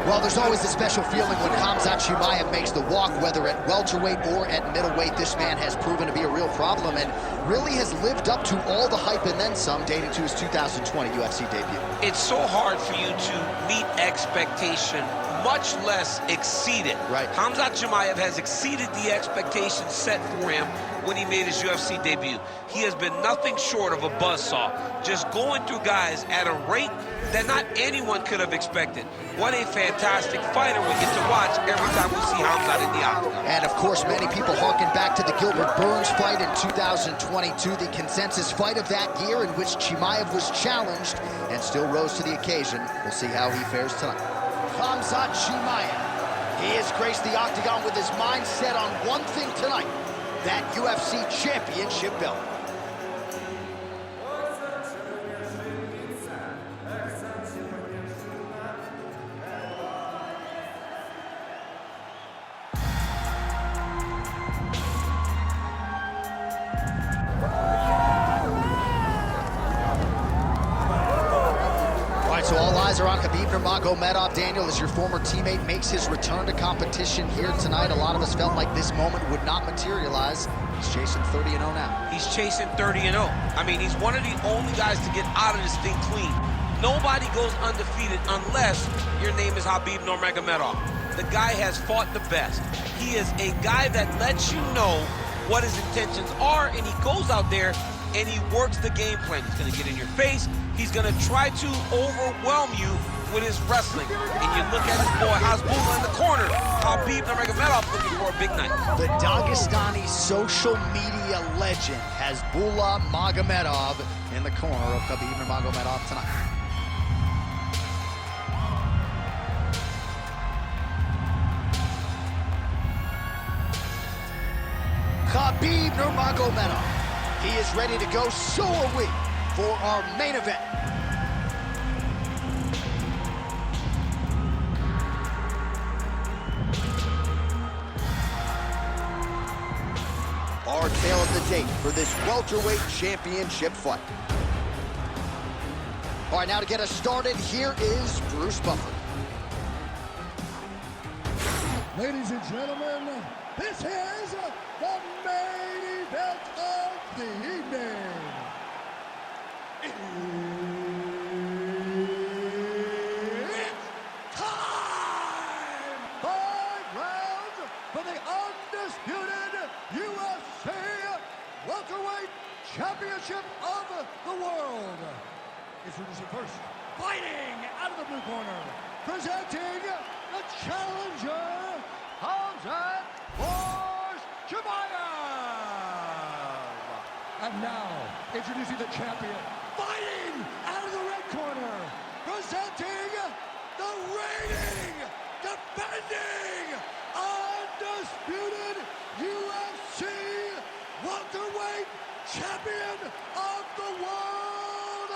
Well, there's always a special feeling when KHAMZAT CHIMAEV makes the walk, whether at welterweight or at middleweight. This man has proven to be a real problem and really has lived up to all the hype and then some, dating to his 2020 UFC debut. It's so hard for you to meet expectation, much less exceed it. Right. KHAMZAT CHIMAEV has exceeded the expectations set for him when he made his UFC debut. He has been nothing short of a buzzsaw, just going through guys at a rate that not anyone could have expected. What a fantastic fighter we get to watch every time we see KHAMZAT in the octagon. And of course, many people harken back to the Gilbert Burns fight in 2022, the consensus fight of that year in which CHIMAEV was challenged and still rose to the occasion. We'll see how he fares tonight. KHAMZAT CHIMAEV. He has graced the octagon with his mind set on one thing tonight, that UFC championship belt. So all eyes are on KHABIB NURMAGOMEDOV. Daniel, as your former teammate makes his return to competition here tonight, a lot of us felt like this moment would not materialize. He's chasing 30-0 now. He's chasing 30-0. I mean, he's one of the only guys to get out of this thing clean. Nobody goes undefeated unless your name is KHABIB NURMAGOMEDOV. The guy has fought the best. He is a guy that lets you know what his intentions are, and he goes out there and he works the game plan. He's going to get in your face. He's going to try to overwhelm you with his wrestling. And you look at his boy Hasbulla in the corner. KHABIB NURMAGOMEDOV looking for a big night. The Dagestani social media legend Hasbulla Magomedov in the corner of KHABIB NURMAGOMEDOV tonight. KHABIB NURMAGOMEDOV. He is ready to go, so are we, for our main event. Our tale of the tape for this welterweight championship fight. All right, now to get us started, here is Bruce Buffer. Ladies and gentlemen, this is the main event of the evening. It's time! 5 rounds for the undisputed UFC welterweight championship of the world. Introducing first, fighting out of the blue corner, presenting the challenger, KHAMZAT CHIMAEV. And now, introducing the champion, fighting out of the red corner, presenting the reigning, defending, undisputed UFC welterweight champion of the world,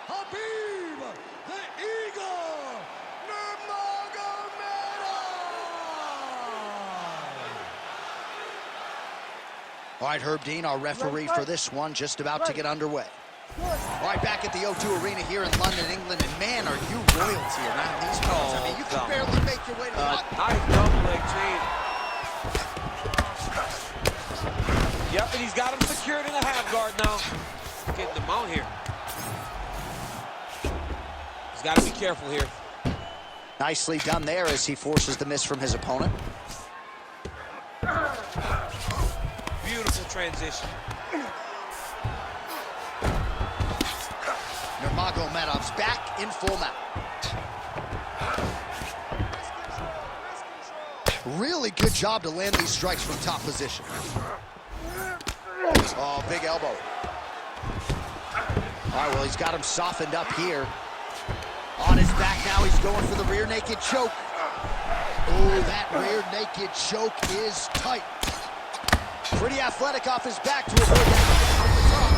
KHABIB, the Eagle, NURMAGOMEDOV. All right, Herb Dean, our referee for this one, just about to get underway. All right, back at the O2 Arena here in London, England, and man, are you royalty around these parts. I mean, you can barely make your way to the Nice double leg chain. Yep, and he's got him secured in a half guard now. Getting the mount here. He's got to be careful here. Nicely done there as he forces the miss from his opponent. Beautiful transition. NURMAGOMEDOV's back in full mount. Really good job to land these strikes from top position. Oh, big elbow. All right, well, he's got him softened up here. On his back now, he's going for the rear naked choke. Oh, that rear naked choke is tight. Pretty athletic off his back to avoid that from the top.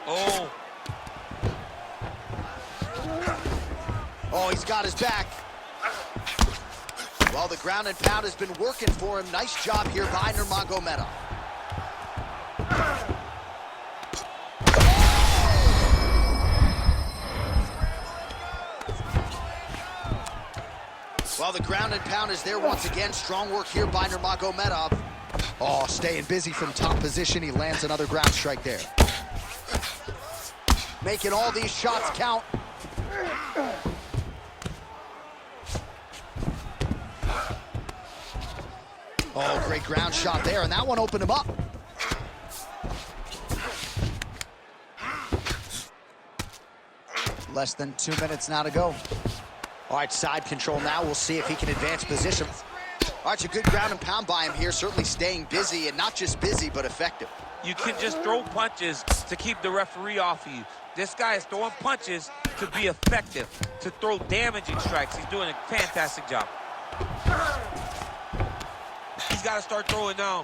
Oh. Oh, he's got his back. Well, the ground and pound has been working for him. Nice job here by NURMAGOMEDOV. Well, the ground and pound is there once again. Strong work here by NURMAGOMEDOV. Oh, staying busy from top position. He lands another ground strike there. Making all these shots count. Oh, great ground shot there, and that one opened him up. Less than 2 minutes now to go. All right, side control now. We'll see if he can advance position. All right, it's a good ground and pound by him here, certainly staying busy, and not just busy, but effective. You can just throw punches to keep the referee off of you. This guy is throwing punches to be effective, to throw damaging strikes. He's doing a fantastic job. He's got to start throwing now.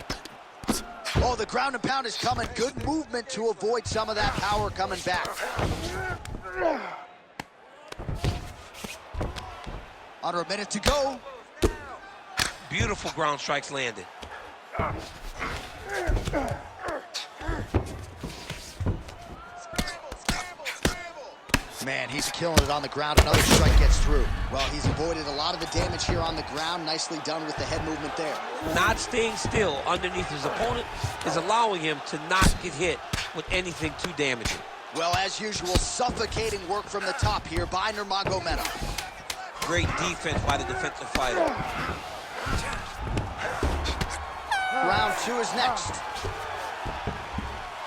Oh, the ground and pound is coming. Good movement to avoid some of that power coming back. Under a minute to go. Beautiful ground strikes landed. Man, he's killing it on the ground. Another strike gets through. Well, he's avoided a lot of the damage here on the ground. Nicely done with the head movement there. Not staying still underneath his opponent is allowing him to not get hit with anything too damaging. Well, as usual, suffocating work from the top here by NURMAGOMEDOV. Great defense by the defensive fighter. Round 2 is next.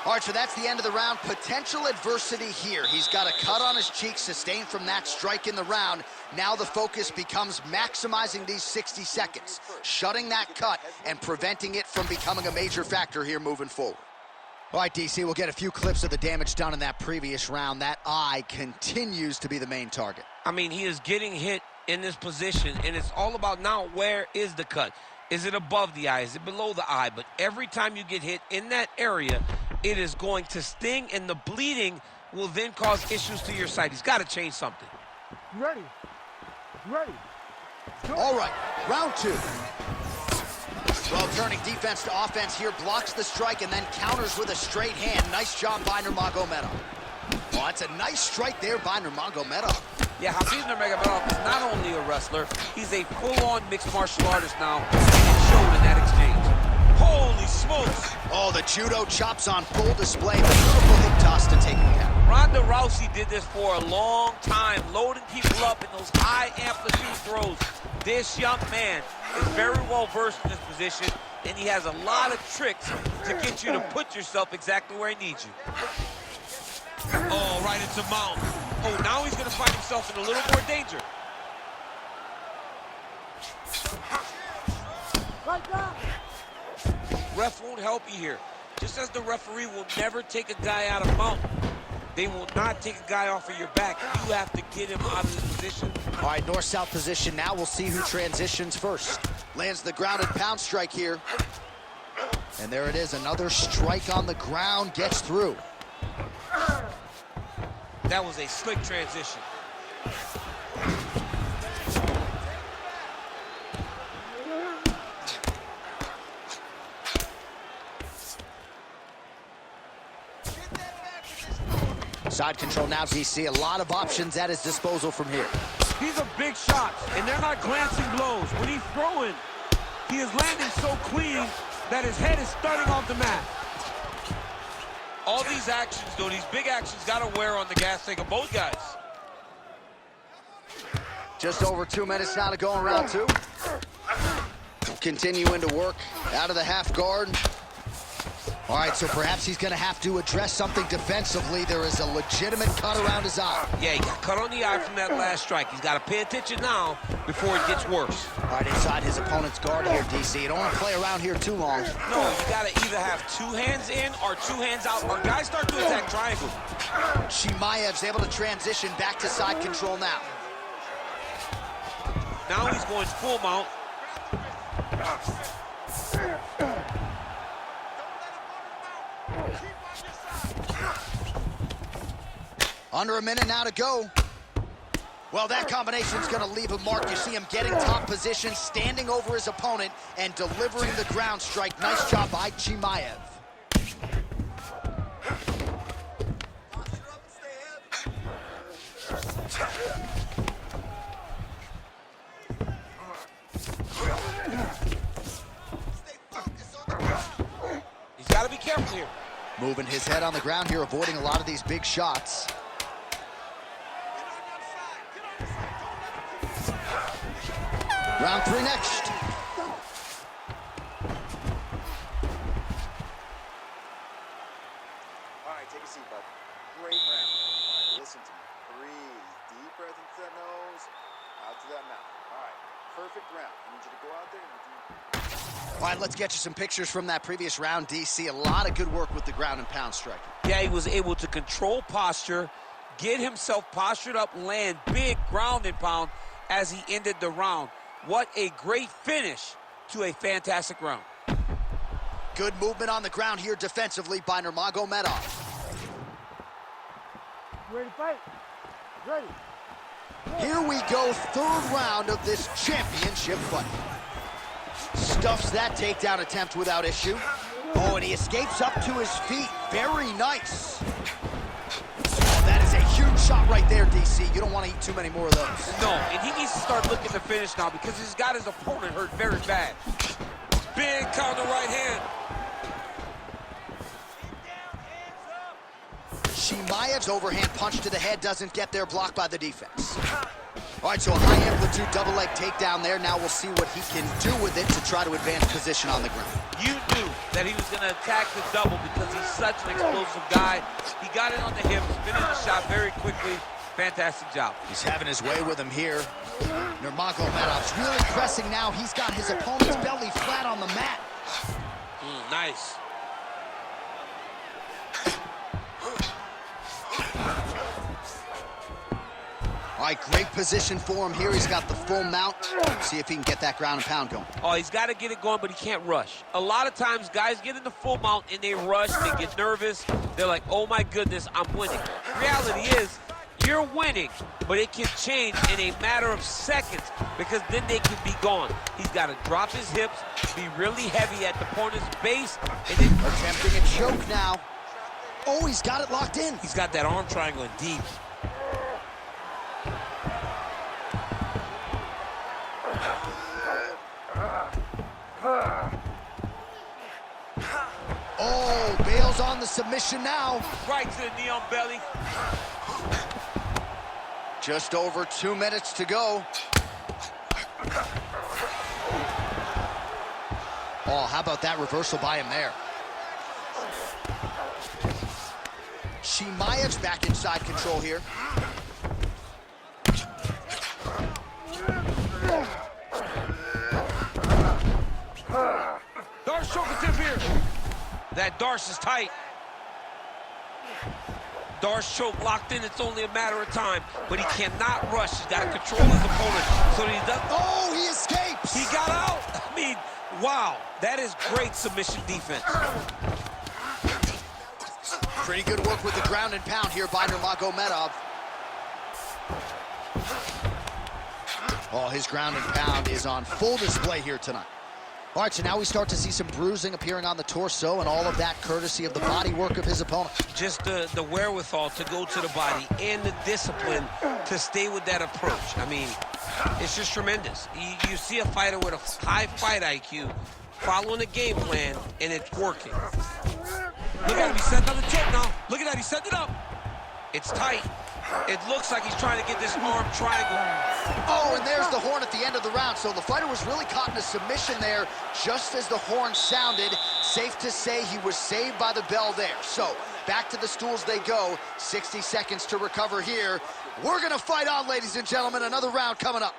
All right, so that's the end of the round. Potential adversity here. He's got a cut on his cheek sustained from that strike in the round. Now the focus becomes maximizing these 60 seconds, shutting that cut and preventing it from becoming a major factor here moving forward. All right, DC, we'll get a few clips of the damage done in that previous round. That eye continues to be the main target. I mean, he is getting hit in this position, and it's all about now where is the cut? Is it above the eye? Is it below the eye? But every time you get hit in that area, it is going to sting, and the bleeding will then cause issues to your sight. He's got to change something. Ready. Ready. All right, round 2. Well, turning defense to offense here, blocks the strike and then counters with a straight hand. Nice job by NURMAGOMEDOV. Well, that's a nice strike there by NURMAGOMEDOV. Yeah, KHABIB Nurmagomedov is not only a wrestler, he's a full-on mixed martial artist now, and showed in that exchange. Holy smokes! Oh, the judo chops on full display. The beautiful hip toss to take him down. Ronda Rousey did this for a long time, loading people up in those high-amplitude throws. This young man is very well versed in this position, and he has a lot of tricks to get you to put yourself exactly where he needs you. Oh, right into mount. Oh, now he's going to find himself in a little more danger. Ref won't help you here. Just as the referee will never take a guy out of mount, they will not take a guy off of your back. You have to get him out of this position. All right, north-south position. Now we'll see who transitions first. Lands the ground and pound strike here. And there it is, another strike on the ground, gets through. That was a slick transition. Side control now, DC. A lot of options at his disposal from here. These are big shots, and they're not glancing blows. When he's throwing, he is landing so clean that his head is starting off the mat. All these actions, though, these big actions, got to wear on the gas tank of both guys. Just over 2 minutes now to go in round 2. Continuing to work out of the half guard. All right, so perhaps he's going to have to address something defensively. There is a legitimate cut around his eye. Yeah, he got cut on the eye from that last strike. He's got to pay attention now before it gets worse. All right, inside his opponent's guard here, DC. You don't want to play around here too long. No, you got to either have 2 hands in or 2 hands out, or guys start to attack triangle. CHIMAEV's able to transition back to side control now. Now he's going full mount. Under a minute now to go. Well, that combination's going to leave a mark. You see him getting top position, standing over his opponent, and delivering the ground strike. Nice job by CHIMAEV. careful here. Moving his head on the ground here, avoiding a lot of these big shots. Round 3 next. All right, take a seat, bud. Great round. All right, listen to me. Breathe. Deep breath into that nose, out to that mouth. All right, perfect round. I need you to go out there and do... All right, let's get you some pictures from that previous round, DC. A lot of good work with the ground and pound striking. Yeah, he was able to control posture, get himself postured up, land big ground and pound as he ended the round. What a great finish to a fantastic round. Good movement on the ground here defensively by NURMAGOMEDOV. Ready to fight? Ready. Here we go, 3rd round of this championship fight. Stuffs that takedown attempt without issue. Oh, and he escapes up to his feet. Very nice. Oh, that is a huge shot right there, DC. You don't want to eat too many more of those. No, and he needs to start looking to finish now because he's got his opponent hurt very bad. Big counter right hand. CHIMAEV's overhand punch to the head doesn't get there, blocked by the defense. All right, so a high-amplitude double-leg takedown there. Now we'll see what he can do with it to try to advance position on the ground. You knew that he was going to attack the double because he's such an explosive guy. He got it on the hips, finished the shot very quickly. Fantastic job. He's having his way with him here. NURMAGOMEDOV's really pressing now. He's got his opponent's belly flat on the mat. Nice. All right, great position for him here. He's got the full mount. See if he can get that ground and pound going. Oh, he's got to get it going, but he can't rush. A lot of times, guys get in the full mount and they rush, they get nervous. They're like, oh my goodness, I'm winning. Reality is, you're winning, but it can change in a matter of seconds because then they can be gone. He's got to drop his hips, be really heavy at the opponent's base, and then... Attempting a choke now. Oh, he's got it locked in. He's got that arm triangle in deep. Oh, bails on the submission now. Right to the knee on belly. Just over 2 minutes to go. Oh, how about that reversal by him there? CHIMAEV's back inside control here. Darce choke attempt here. That Darce is tight. Darce choke locked in. It's only a matter of time, but he cannot rush. He's got to control his opponent so that he doesn't. Oh, he escapes. He got out. I mean, wow, that is great submission defense. Pretty good work with the ground and pound here by NURMAGOMEDOV. Oh, his ground and pound is on full display here tonight. All right, so now we start to see some bruising appearing on the torso, and all of that courtesy of the body work of his opponent. Just the wherewithal to go to the body and the discipline to stay with that approach. I mean, it's just tremendous. You see a fighter with a high fight IQ following a game plan, and it's working. Look at him, he's setting up the choke now. Look at that, he's setting it up. It's tight. It looks like he's trying to get this arm triangle. Oh, and there's the horn at the end of the round. So the fighter was really caught in a submission there just as the horn sounded. Safe to say he was saved by the bell there. So back to the stools they go. 60 seconds to recover here. We're going to fight on, ladies and gentlemen. Another round coming up.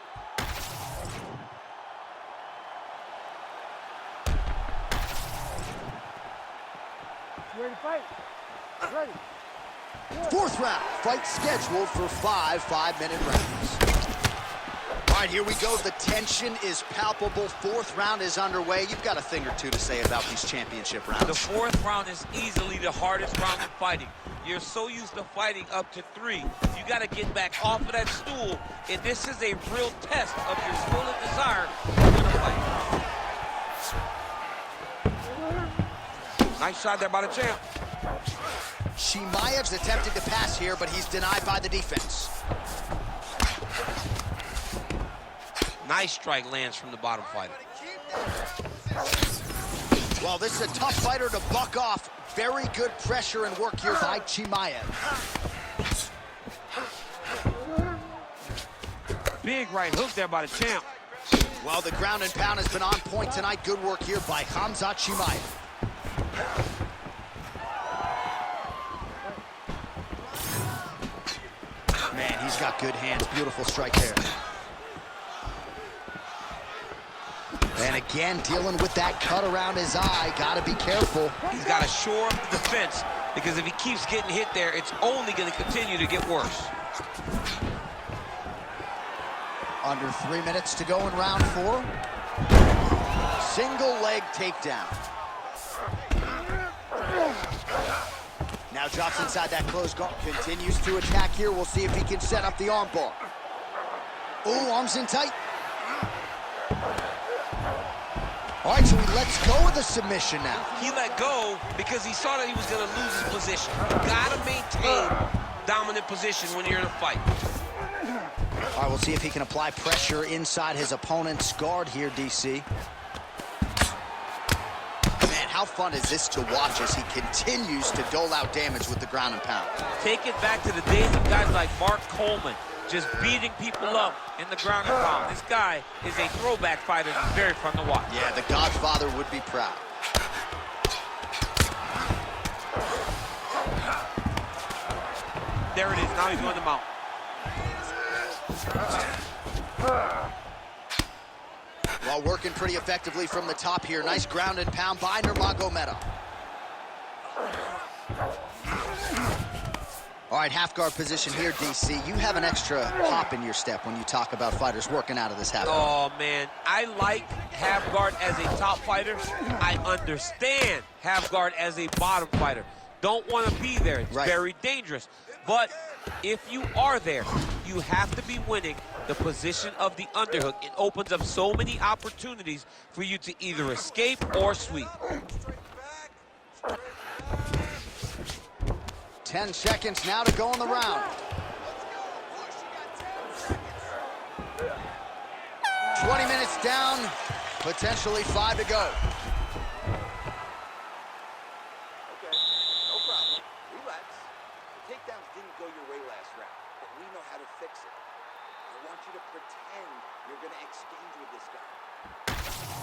Ready to fight? Ready. 4th round, fight scheduled for 5 5-minute rounds. All right, here we go. The tension is palpable. 4th round is underway. You've got a thing or two to say about these championship rounds. The 4th round is easily the hardest round in fighting. You're so used to fighting up to 3. You got to get back off of that stool, and this is a real test of your will and desire to win a fight. Nice shot there by the champ. CHIMAEV's attempting to pass here, but he's denied by the defense. Nice strike lands from the bottom fighter. Well, this is a tough fighter to buck off. Very good pressure and work here by CHIMAEV. Big right hook there by the champ. Well, the ground and pound has been on point tonight. Good work here by KHAMZAT CHIMAEV. Man, he's got good hands. Beautiful strike there. And again, dealing with that cut around his eye. Got to be careful. He's got to shore up the defense, because if he keeps getting hit there, it's only going to continue to get worse. Under 3 minutes to go in round 4. Single leg takedown. Now drops inside that closed guard. Continues to attack here. We'll see if he can set up the arm bar. Ooh, arms in tight. All right, so he lets go of the submission now. He let go because he saw that he was going to lose his position. Got to maintain dominant position when you're in a fight. All right, we'll see if he can apply pressure inside his opponent's guard here, DC. Man, how fun is this to watch as he continues to dole out damage with the ground and pound? Take it back to the days of guys like Mark Coleman, just beating people up in the ground and pound. This guy is a throwback fighter. He's very fun to watch. Yeah, the Godfather would be proud. There it is. Now he's going to mount. Well, working pretty effectively from the top here. Nice ground and pound by NURMAGOMEDOV. All right, half guard position here, DC. You have an extra hop in your step when you talk about fighters working out of this half guard. Oh, man. I like half guard as a top fighter. I understand half guard as a bottom fighter. Don't want to be there. It's very dangerous. But if you are there, you have to be winning the position of the underhook. It opens up so many opportunities for you to either escape or sweep. 10 seconds now to go in the round. 20 minutes down, potentially 5 to go. Okay, no problem. Relax. The takedowns didn't go your way last round, but we know how to fix it. I want you to pretend you're going to exchange with this guy.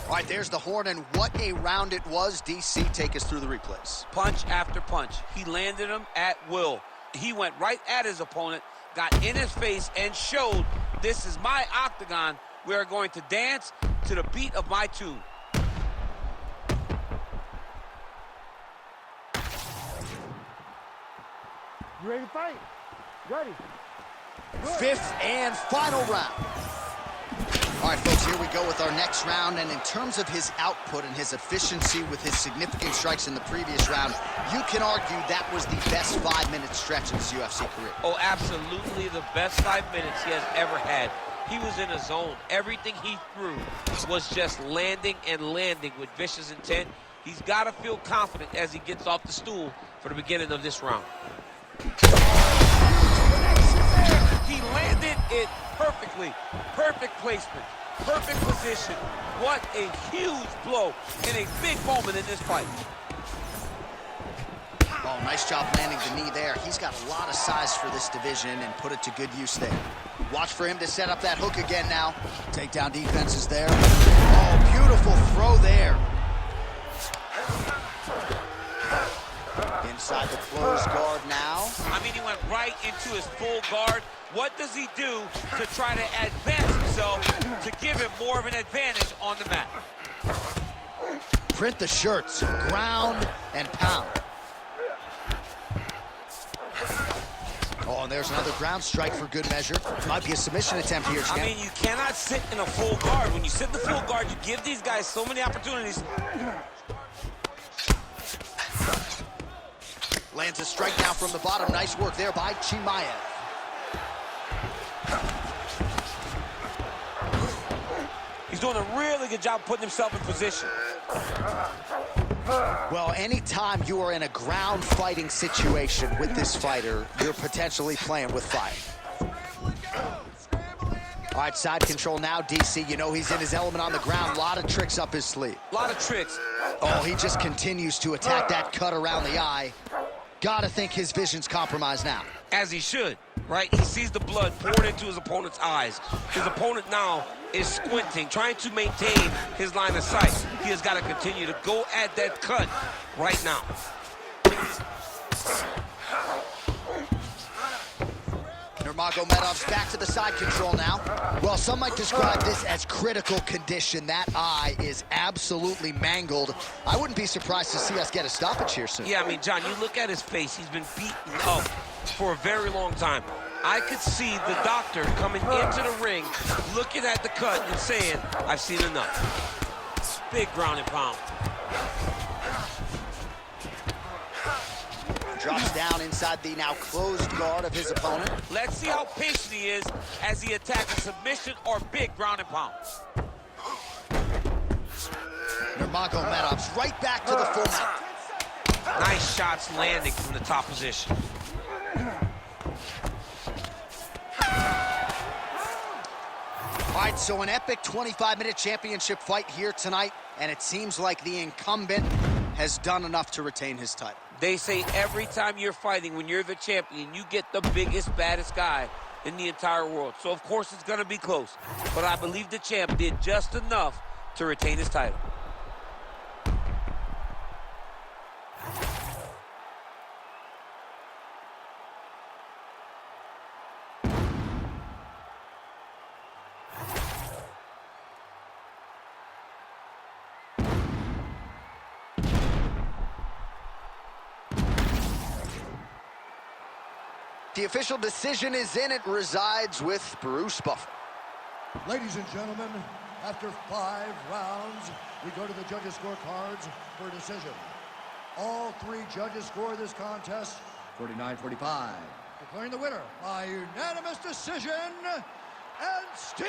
All right, there's the horn, and what a round it was. DC, take us through the replays. Punch after punch. He landed him at will. He went right at his opponent, got in his face, and showed, this is my octagon. We are going to dance to the beat of my tune. You ready to fight? Ready. Good. 5th and final round. All right, folks, here we go with our next round. And in terms of his output and his efficiency with his significant strikes in the previous round, you can argue that was the best 5-minute stretch in his UFC career. Oh, absolutely the best 5 minutes he has ever had. He was in a zone. Everything he threw was just landing and landing with vicious intent. He's got to feel confident as he gets off the stool for the beginning of this round. He landed it perfectly. Perfect placement. Perfect position. What a huge blow in a big moment in this fight. Oh, nice job landing the knee there. He's got a lot of size for this division and put it to good use there. Watch for him to set up that hook again now. Takedown defense is there. Oh, beautiful throw there. Inside the closed guard now. I mean, he went right into his full guard. What does he do to try to advance himself to give him more of an advantage on the mat? Print the shirts, ground and pound. Oh, and there's another ground strike for good measure. Might be a submission attempt here, champ. I mean, you cannot sit in a full guard. When you sit in the full guard, you give these guys so many opportunities. Lands a strike now from the bottom. Nice work there by CHIMAEV. He's doing a really good job putting himself in position. Well, anytime you are in a ground fighting situation with this fighter, you're potentially playing with fire. All right, side control now, DC. You know he's in his element on the ground. A lot of tricks up his sleeve. A lot of tricks. Oh, he just continues to attack that cut around the eye. Gotta think his vision's compromised now. As he should, right? He sees the blood pouring into his opponent's eyes. His opponent now is squinting, trying to maintain his line of sight. He has got to continue to go at that cut right now. Nurmagomedov's back to the side control now. Well, some might describe this as critical condition. That eye is absolutely mangled. I wouldn't be surprised to see us get a stoppage here soon. Yeah, I mean, John, you look at his face. He's been beaten up for a very long time. I could see the doctor coming into the ring, looking at the cut and saying, I've seen enough. Big ground and pound. Drops down inside the now closed guard of his opponent. Let's see how patient he is as he attacks a submission or big ground and pound. Nurmagomedov's right back to the full mount. Nice shots landing from the top position. All right, so an epic 25-minute championship fight here tonight, and it seems like the incumbent has done enough to retain his title. They say every time you're fighting, when you're the champion, you get the biggest, baddest guy in the entire world. So, of course, it's going to be close. But I believe the champ did just enough to retain his title. The official decision is in. It resides with Bruce Buffer. Ladies and gentlemen, after 5 rounds, we go to the judges' scorecards for a decision. All 3 judges score this contest 49-45. Declaring the winner by unanimous decision, and still